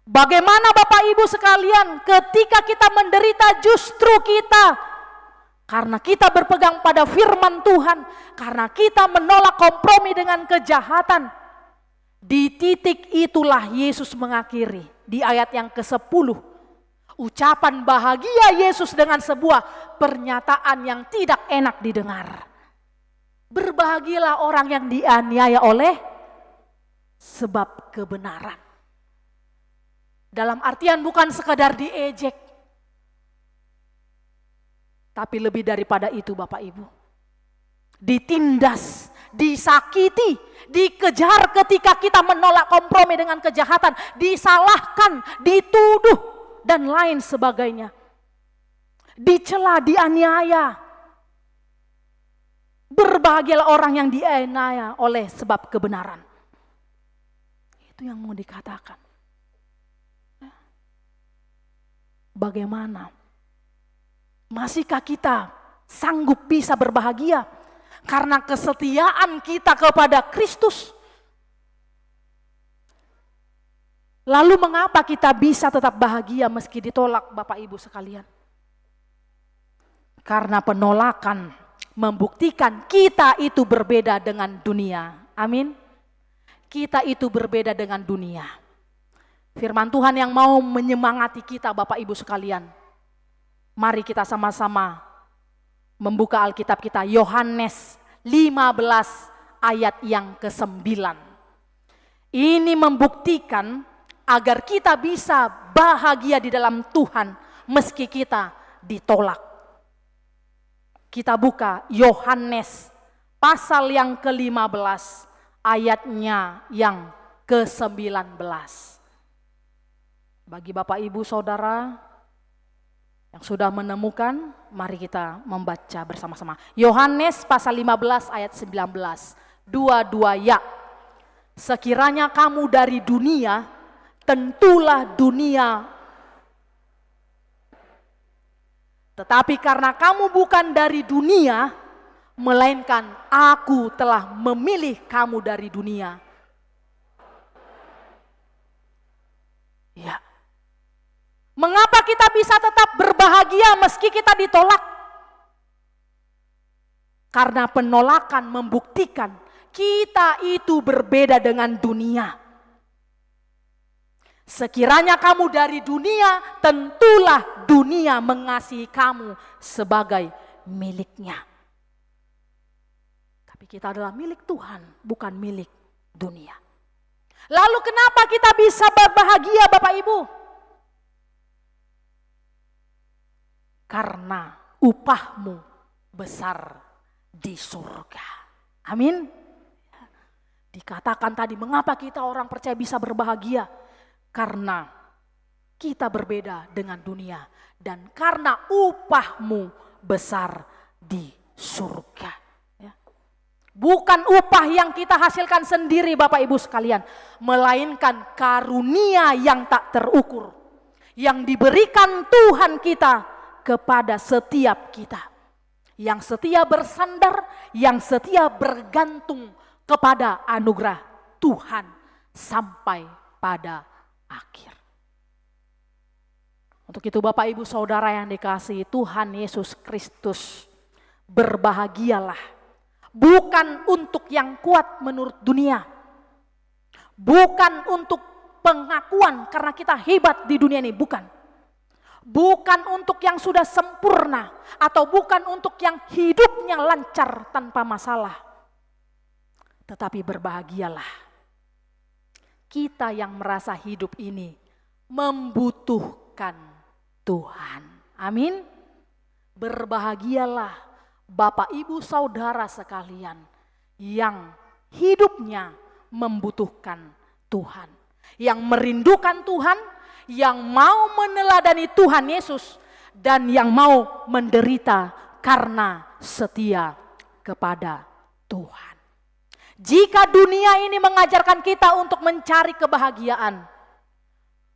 Bagaimana Bapak Ibu sekalian ketika kita menderita justru kita karena kita berpegang pada firman Tuhan, karena kita menolak kompromi dengan kejahatan. Di titik itulah Yesus mengakhiri di ayat yang ke-10. Ucapan bahagia Yesus dengan sebuah pernyataan yang tidak enak didengar. Berbahagialah orang yang dianiaya oleh sebab kebenaran. Dalam artian bukan sekadar diejek, tapi lebih daripada itu Bapak Ibu. Ditindas, disakiti, dikejar ketika kita menolak kompromi dengan kejahatan, disalahkan, dituduh, dan lain sebagainya. Dicela, dianiaya. Berbahagialah orang yang dianiaya oleh sebab kebenaran. Itu yang mau dikatakan. Bagaimana? Masihkah kita sanggup bisa berbahagia karena kesetiaan kita kepada Kristus? Lalu mengapa kita bisa tetap bahagia meski ditolak Bapak Ibu sekalian? Karena penolakan membuktikan kita itu berbeda dengan dunia. Amin. Kita itu berbeda dengan dunia. Firman Tuhan yang mau menyemangati kita Bapak Ibu sekalian. Mari kita sama-sama membuka Alkitab kita, Yohanes 15 ayat yang ke-9. Ini membuktikan agar kita bisa bahagia di dalam Tuhan meski kita ditolak. Kita buka Yohanes pasal yang ke-15 ayatnya yang ke-19. Bagi Bapak Ibu Saudara yang sudah menemukan, mari kita membaca bersama-sama. Yohanes pasal 15 ayat 19. Dua-dua ya. Sekiranya kamu dari dunia, tentulah dunia. Tetapi karena kamu bukan dari dunia, melainkan aku telah memilih kamu dari dunia. Ya. Mengapa kita bisa tetap berbahagia meski kita ditolak? Karena penolakan membuktikan kita itu berbeda dengan dunia. Sekiranya kamu dari dunia, tentulah dunia mengasihi kamu sebagai miliknya. Tapi kita adalah milik Tuhan, bukan milik dunia. Lalu kenapa kita bisa berbahagia, Bapak Ibu? Karena upahmu besar di surga. Amin. Dikatakan tadi, mengapa kita orang percaya bisa berbahagia? Karena kita berbeda dengan dunia dan karena upahmu besar di surga. Ya. Bukan upah yang kita hasilkan sendiri Bapak Ibu sekalian, melainkan karunia yang tak terukur yang diberikan Tuhan kita kepada setiap kita. Yang setia bersandar, yang setia bergantung kepada anugerah Tuhan sampai pada akhir. Untuk itu Bapak Ibu Saudara yang dikasihi Tuhan Yesus Kristus, berbahagialah. Bukan untuk yang kuat menurut dunia. Bukan untuk pengakuan karena kita hebat di dunia ini, bukan. Bukan untuk yang sudah sempurna atau bukan untuk yang hidupnya lancar tanpa masalah. Tetapi berbahagialah kita yang merasa hidup ini membutuhkan Tuhan. Amin. Berbahagialah Bapak Ibu Saudara sekalian yang hidupnya membutuhkan Tuhan, yang merindukan Tuhan, yang mau meneladani Tuhan Yesus, dan yang mau menderita karena setia kepada Tuhan. Jika dunia ini mengajarkan kita untuk mencari kebahagiaan,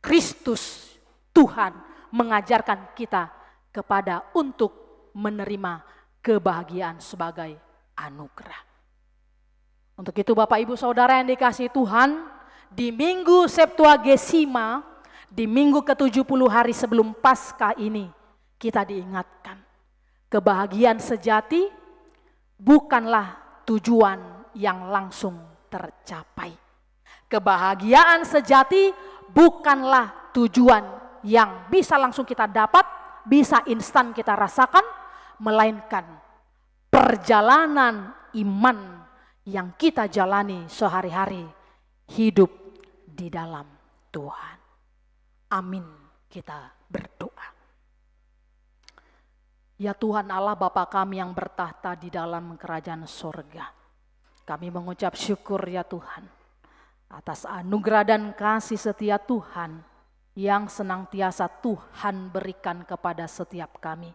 Kristus Tuhan mengajarkan kita kepada untuk menerima kebahagiaan sebagai anugerah. Untuk itu Bapak Ibu Saudara yang dikasihi Tuhan, di Minggu Septuagesima, di minggu ke-70 hari sebelum Paskah ini, kita diingatkan kebahagiaan sejati bukanlah tujuan yang langsung tercapai. Kebahagiaan sejati bukanlah tujuan yang bisa langsung kita dapat, bisa instan kita rasakan, melainkan perjalanan iman yang kita jalani sehari-hari, hidup di dalam Tuhan. Amin, kita berdoa. Ya Tuhan Allah Bapa kami yang bertahta di dalam kerajaan sorga, kami mengucap syukur ya Tuhan atas anugerah dan kasih setia Tuhan yang senantiasa Tuhan berikan kepada setiap kami.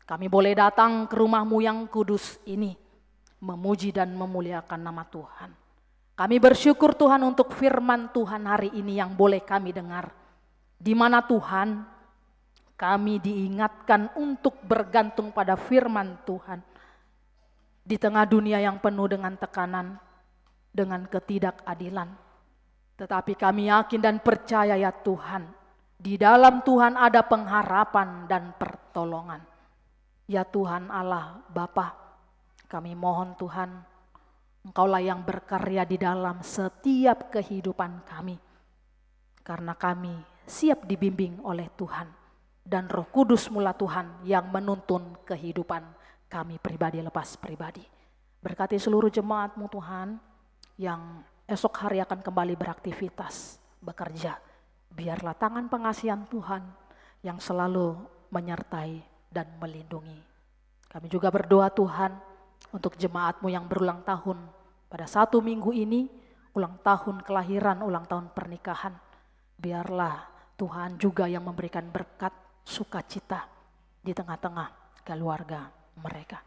Kami boleh datang ke rumah-Mu yang kudus ini, memuji dan memuliakan nama Tuhan. Kami bersyukur Tuhan untuk firman Tuhan hari ini yang boleh kami dengar. Di mana Tuhan, kami diingatkan untuk bergantung pada firman Tuhan. Di tengah dunia yang penuh dengan tekanan, dengan ketidakadilan. Tetapi kami yakin dan percaya ya Tuhan, di dalam Tuhan ada pengharapan dan pertolongan. Ya Tuhan Allah Bapa, kami mohon Tuhan, Engkaulah yang berkarya di dalam setiap kehidupan kami. Karena kami siap dibimbing oleh Tuhan. Dan Roh Kudus mula Tuhan yang menuntun kehidupan kami pribadi lepas pribadi. Berkati seluruh jemaat-Mu Tuhan yang esok hari akan kembali beraktivitas, bekerja. Biarlah tangan pengasihan Tuhan yang selalu menyertai dan melindungi. Kami juga berdoa Tuhan untuk jemaat-Mu yang berulang tahun pada 1 minggu ini, ulang tahun kelahiran, ulang tahun pernikahan. Biarlah Tuhan juga yang memberikan berkat sukacita di tengah-tengah keluarga mereka.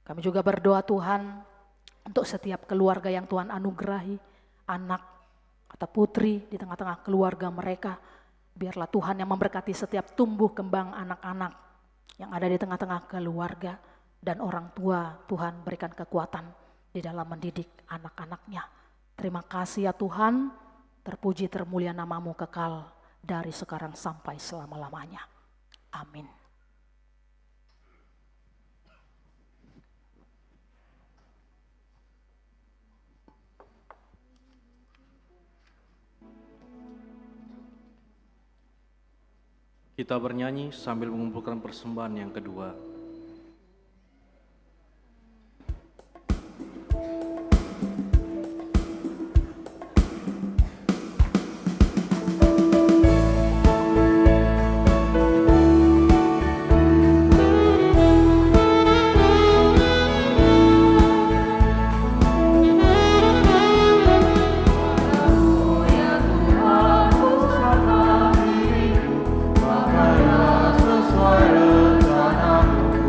Kami juga berdoa Tuhan untuk setiap keluarga yang Tuhan anugerahi, anak atau putri, di tengah-tengah keluarga mereka. Biarlah Tuhan yang memberkati setiap tumbuh kembang anak-anak yang ada di tengah-tengah keluarga dan orang tua. Tuhan berikan kekuatan di dalam mendidik anak-anaknya. Terima kasih ya Tuhan, terpuji termulia namamu kekal dari sekarang sampai selama-lamanya. Amin. Kita bernyanyi sambil mengumpulkan persembahan yang kedua. Sesuai rencanamu,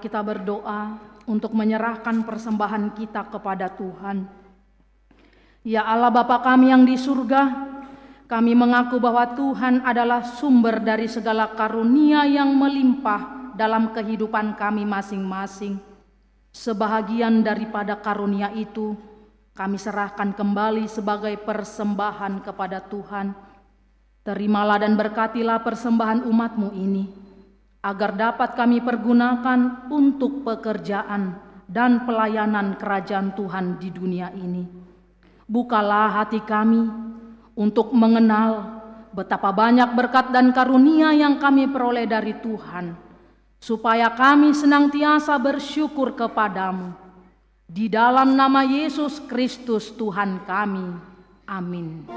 kita berdoa untuk menyerahkan persembahan kita kepada Tuhan. Ya Allah Bapa kami yang di surga, kami mengaku bahwa Tuhan adalah sumber dari segala karunia yang melimpah dalam kehidupan kami masing-masing. Sebahagian daripada karunia itu kami serahkan kembali sebagai persembahan kepada Tuhan. Terimalah dan berkatilah persembahan umat-Mu ini, agar dapat kami pergunakan untuk pekerjaan dan pelayanan kerajaan Tuhan di dunia ini. Bukalah hati kami untuk mengenal betapa banyak berkat dan karunia yang kami peroleh dari Tuhan, supaya kami senantiasa bersyukur kepadamu. Di dalam nama Yesus Kristus Tuhan kami. Amin.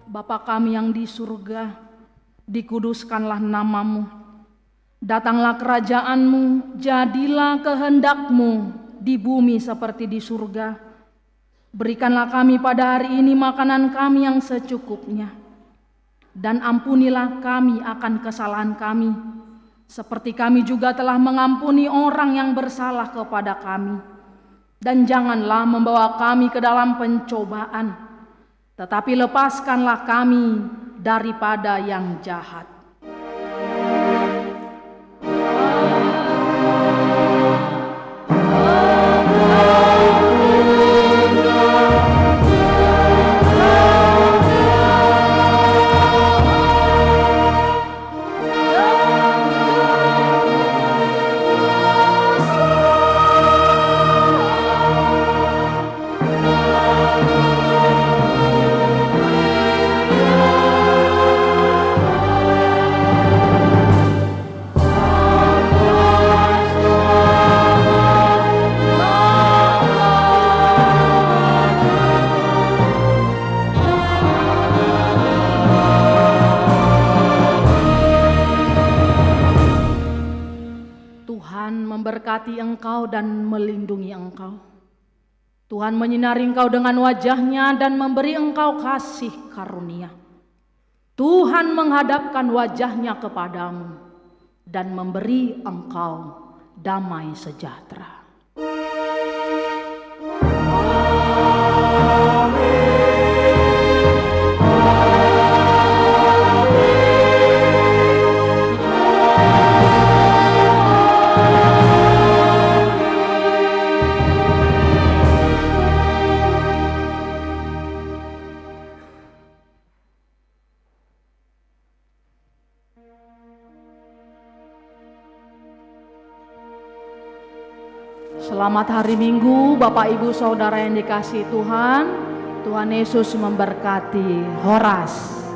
Bapa kami yang di surga, dikuduskanlah nama-Mu. Datanglah kerajaan-Mu, jadilah kehendak-Mu di bumi seperti di surga. Berikanlah kami pada hari ini makanan kami yang secukupnya. Dan ampunilah kami akan kesalahan kami, seperti kami juga telah mengampuni orang yang bersalah kepada kami. Dan janganlah membawa kami ke dalam pencobaan, tetapi lepaskanlah kami daripada yang jahat. Memberkati engkau dan melindungi engkau. Tuhan menyinari engkau dengan wajah-Nya dan memberi engkau kasih karunia. Tuhan menghadapkan wajah-Nya kepadamu dan memberi engkau damai sejahtera. Selamat hari Minggu, Bapak Ibu Saudara yang dikasihi Tuhan. Tuhan Yesus memberkati. Horas.